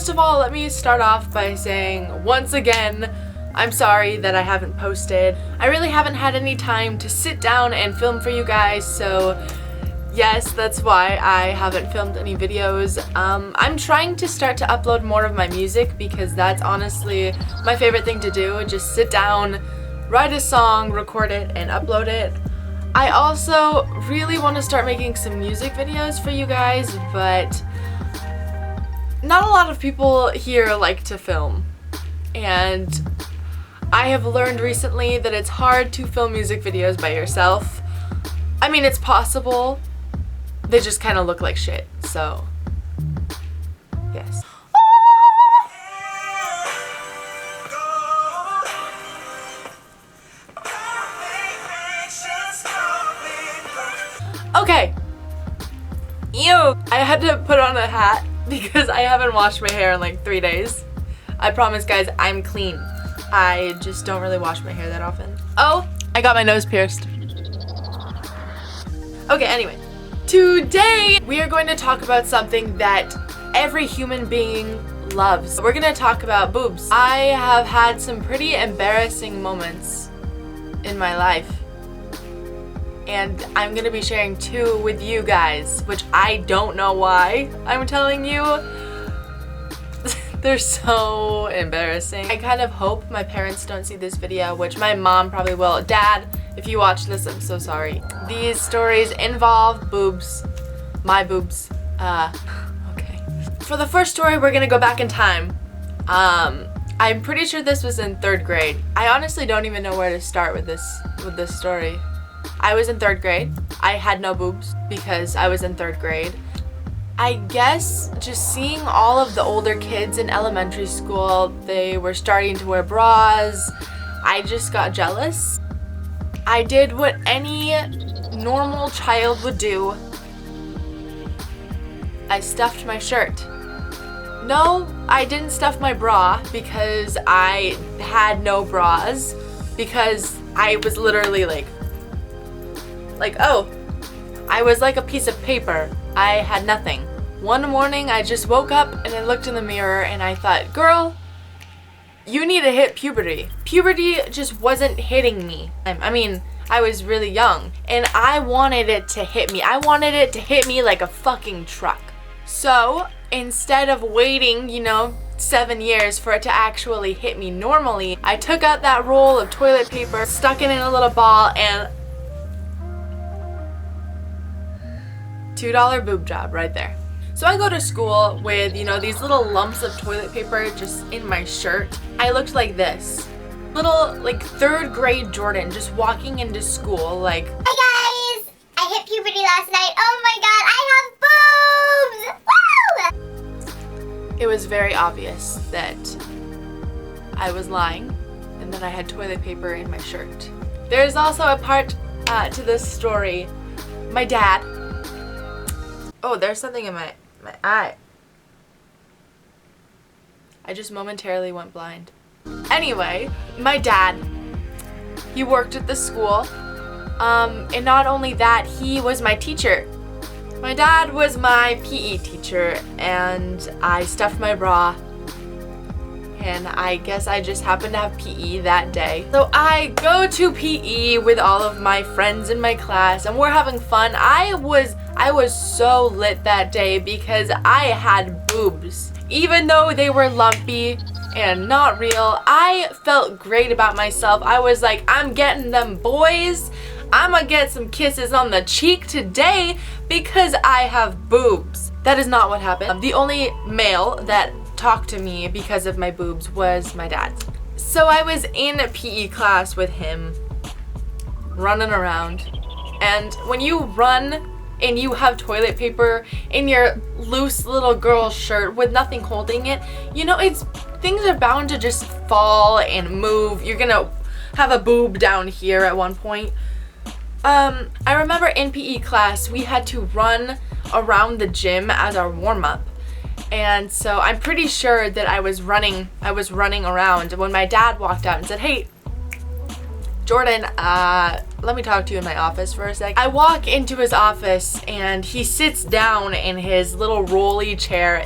first of all, let me start off by saying, once again, I'm sorry that I haven't posted. I really haven't had any time to sit down and film for you guys, so yes, that's why I haven't filmed any videos. I'm trying to start to upload more of my music because that's honestly my favorite thing to do. Just sit down, write a song, record it, and upload it. I also really want to start making some music videos for you guys, but not a lot of people here like to film. And I have learned recently that it's hard to film music videos by yourself. I mean, it's possible. They just kind of look like shit, so yes. Okay. Ew. I had to put on a hat because I haven't washed my hair in like 3 days. I promise, guys, I'm clean. I just don't really wash my hair that often. Oh, I got my nose pierced. Okay, anyway. Today, we are going to talk about something that every human being loves. We're going to talk about boobs. I have had some pretty embarrassing moments in my life. And I'm going to be sharing 2 with you guys, which I don't know why I'm telling you. They're so embarrassing. I kind of hope my parents don't see this video, which my mom probably will. Dad, if you watch this, I'm so sorry. These stories involve boobs. My boobs. Okay. For the first story, we're gonna go back in time. I'm pretty sure this was in 3rd grade. I honestly don't even know where to start with this story. I was in 3rd grade. I had no boobs because I was in 3rd grade. I guess just seeing all of the older kids in elementary school, they were starting to wear bras. I just got jealous. I did what any normal child would do. I stuffed my shirt. No, I didn't stuff my bra because I had no bras, because I was literally like, oh, I was like a piece of paper. I had nothing. One morning I just woke up and I looked in the mirror and I thought, girl, you need to hit puberty. Puberty just wasn't hitting me. I mean, I was really young and I wanted it to hit me. I wanted it to hit me like a fucking truck. So instead of waiting, 7 years for it to actually hit me normally, I took out that roll of toilet paper, stuck it in a little ball, and $2 boob job right there. So I go to school with, these little lumps of toilet paper just in my shirt. I looked like this. Little, 3rd grade Jordyn just walking into school like, hi guys! I hit puberty last night. Oh my god, I have boobs! Woo! It was very obvious that I was lying and that I had toilet paper in my shirt. There's also a part to this story. My dad. Oh, there's something in my eye. I just momentarily went blind. Anyway, my dad, he worked at the school. And not only that, he was my teacher. My dad was my PE teacher, and I stuffed my bra. And I guess I just happened to have PE that day. So I go to PE with all of my friends in my class and we're having fun. I was so lit that day because I had boobs. Even though they were lumpy and not real, I felt great about myself. I was like, I'm getting them boys. I'm gonna get some kisses on the cheek today because I have boobs. That is not what happened. The only male that talked to me because of my boobs was my dad. So I was in a PE class with him, running around, and when you run and you have toilet paper in your loose little girl shirt with nothing holding it, things are bound to just fall and move. You're gonna have a boob down here at one point. I remember in PE class we had to run around the gym as our warm-up. And so I'm pretty sure that I was running around when my dad walked out and said, "Hey, Jordyn, let me talk to you in my office for a sec." I walk into his office and he sits down in his little rolly chair.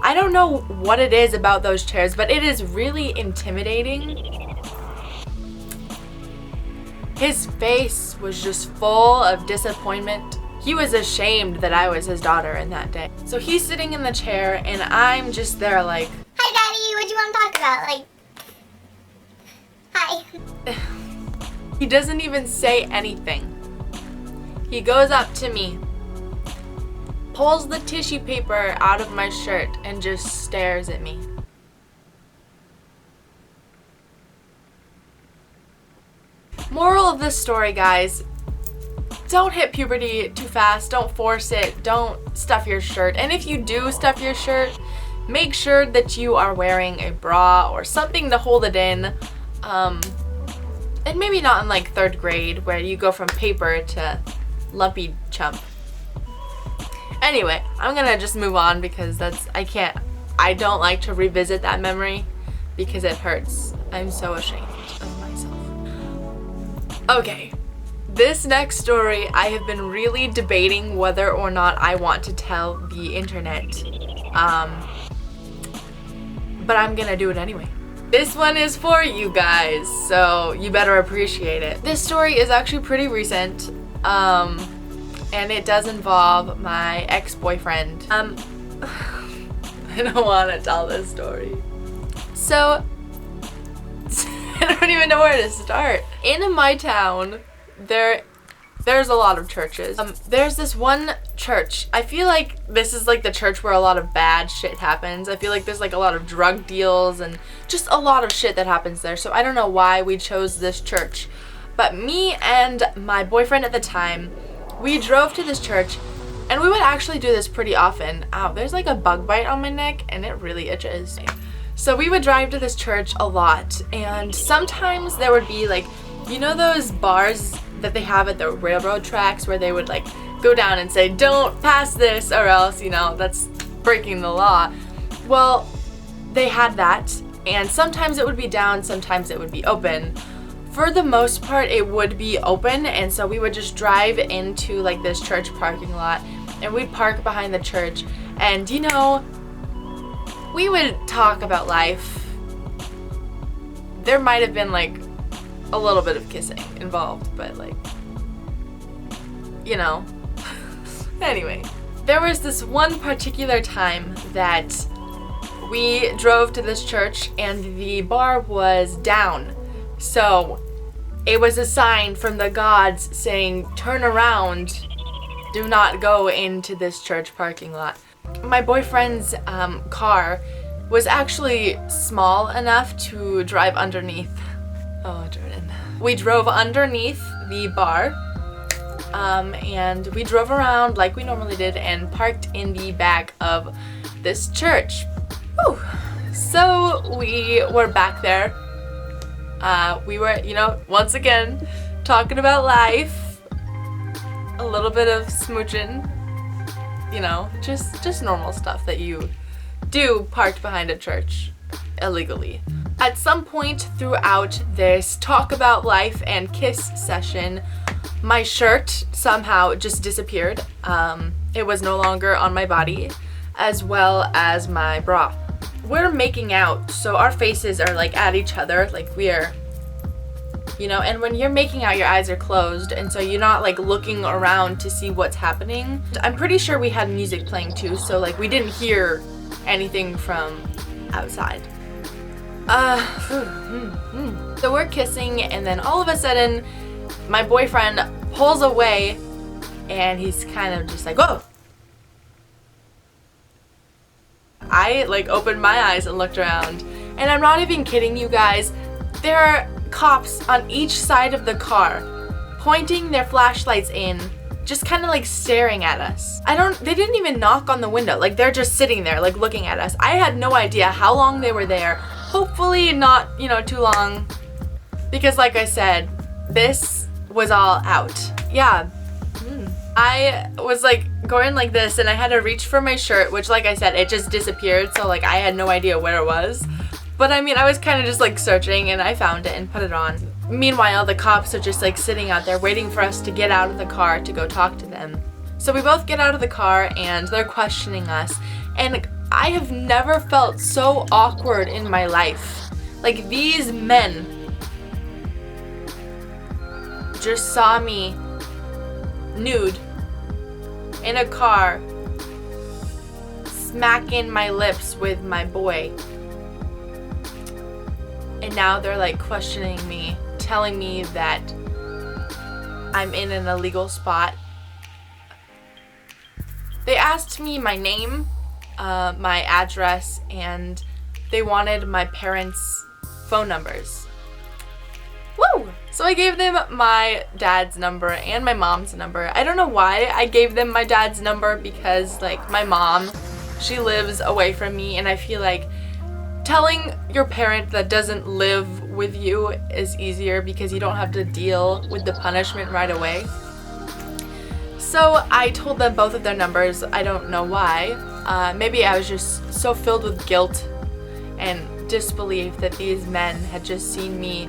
I don't know what it is about those chairs, but it is really intimidating. His face was just full of disappointment. He was ashamed that I was his daughter in that day. So he's sitting in the chair and I'm just there like, Hi, Daddy. What do you want to talk about? Like, hi. he doesn't even say anything. He goes up to me, pulls the tissue paper out of my shirt and just stares at me. Moral of this story, guys, don't hit puberty too fast, don't force it, don't stuff your shirt. And if you do stuff your shirt, make sure that you are wearing a bra or something to hold it in. And maybe not in like 3rd grade where you go from paper to lumpy chump. Anyway, I'm gonna just move on because I don't like to revisit that memory because it hurts. I'm so ashamed of myself. Okay, this next story I have been really debating whether or not I want to tell the internet. But I'm gonna do it anyway. This one is for you guys, so you better appreciate it. This story is actually pretty recent, and it does involve my ex-boyfriend. I don't want to tell this story. So, I don't even know where to start. In my town, there's a lot of churches. There's this one church. I feel like this is like the church where a lot of bad shit happens. I feel like there's like a lot of drug deals and just a lot of shit that happens there. So I don't know why we chose this church. But me and my boyfriend at the time, we drove to this church and we would actually do this pretty often. Ow, there's like a bug bite on my neck and it really itches. So we would drive to this church a lot, and sometimes there would be like, you know those bars that they have at the railroad tracks where they would like go down and say, don't pass this or else, you know, that's breaking the law. Well, they had that, and sometimes it would be down, sometimes it would be open. For the most part, it would be open, and so we would just drive into like this church parking lot, and we'd park behind the church, and you know, we would talk about life. There might have been like a little bit of kissing involved, but like, you know. Anyway, there was this one particular time that we drove to this church and the bar was down. So it was a sign from the gods saying, turn around, do not go into this church parking lot. My boyfriend's car was actually small enough to drive underneath. Oh, Jordyn. We drove underneath the bar, and we drove around like we normally did and parked in the back of this church. Whew. So we were back there. We were, you know, once again, talking about life, a little bit of smooching, you know, just normal stuff that you do parked behind a church illegally. At some point throughout this talk about life and kiss session, my shirt somehow just disappeared. It was no longer on my body, as well as my bra. We're making out, so our faces are like at each other, like we're, you know, and when you're making out, your eyes are closed, and so you're not like looking around to see what's happening. I'm pretty sure we had music playing too, so like we didn't hear anything from outside. So we're kissing, and then all of a sudden my boyfriend pulls away and he's kind of just like, whoa. I like opened my eyes and looked around, and I'm not even kidding you guys, there are cops on each side of the car pointing their flashlights in, just kind of like staring at us. They didn't even knock on the window, like they're just sitting there like looking at us. I had no idea how long they were there. Hopefully not, you know, too long, because like I said, this was all out. Yeah. I was like going like this and I had to reach for my shirt, which like I said, it just disappeared, so like I had no idea where it was. But I mean, I was kind of just like searching and I found it and put it on. Meanwhile, the cops are just like sitting out there waiting for us to get out of the car to go talk to them. So we both get out of the car and they're questioning us. And I have never felt so awkward in my life. Like, these men just saw me nude in a car, smacking my lips with my boy. And now they're like questioning me, telling me that I'm in an illegal spot. They asked me my name, my address, and they wanted my parents' phone numbers. Woo! So I gave them my dad's number and my mom's number. I don't know why I gave them my dad's number, because like my mom, she lives away from me, and I feel like telling your parent that doesn't live with you is easier because you don't have to deal with the punishment right away. So I told them both of their numbers. I don't know why. Maybe I was just so filled with guilt and disbelief that these men had just seen me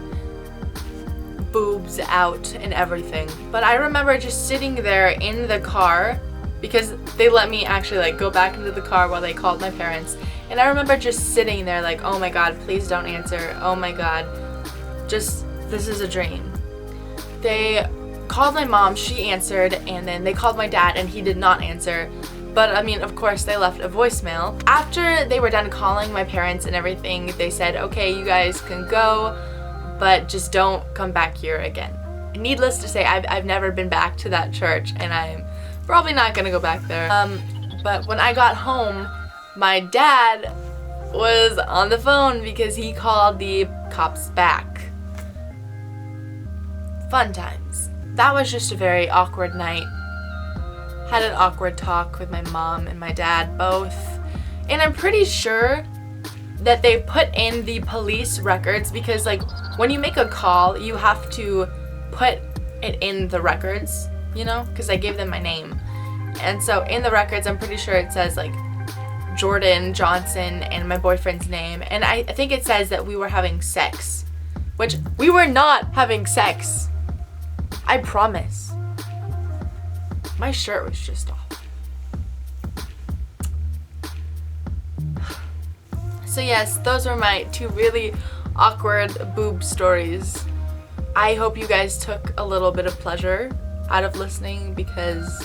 boobs out and everything. But I remember just sitting there in the car, because they let me actually like go back into the car while they called my parents. And I remember just sitting there like, oh my god, please don't answer. Oh my god, just, this is a dream. They called my mom, she answered, and then they called my dad and he did not answer. But I mean, of course, they left a voicemail. After they were done calling my parents and everything, they said, okay, you guys can go, but just don't come back here again. Needless to say, I've never been back to that church, and I'm probably not gonna go back there. But when I got home, my dad was on the phone because he called the cops back. Fun times. That was just a very awkward night. Had an awkward talk with my mom and my dad both. And I'm pretty sure that they put in the police records, because like when you make a call, you have to put it in the records, you know, because I gave them my name. And so in the records, I'm pretty sure it says like Jordyn Johnson and my boyfriend's name. And I think it says that we were having sex, which we were not having sex. I promise. My shirt was just off. So yes, those were my two really awkward boob stories. I hope you guys took a little bit of pleasure out of listening, because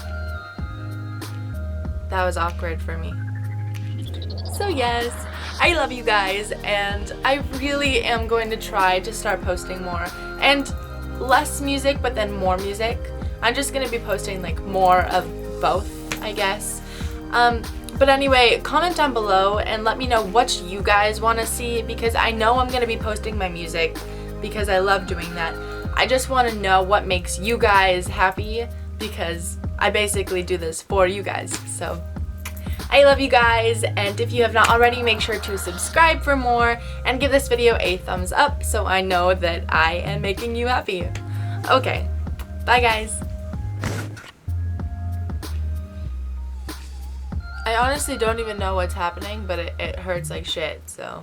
that was awkward for me. So yes, I love you guys, and I really am going to try to start posting more. And less music, but then more music. I'm just going to be posting like more of both, I guess. But anyway, comment down below and let me know what you guys want to see, because I know I'm going to be posting my music because I love doing that. I just want to know what makes you guys happy, because I basically do this for you guys. So I love you guys, and if you have not already, make sure to subscribe for more and give this video a thumbs up so I know that I am making you happy. Okay, bye guys. I honestly don't even know what's happening, but it hurts like shit, so.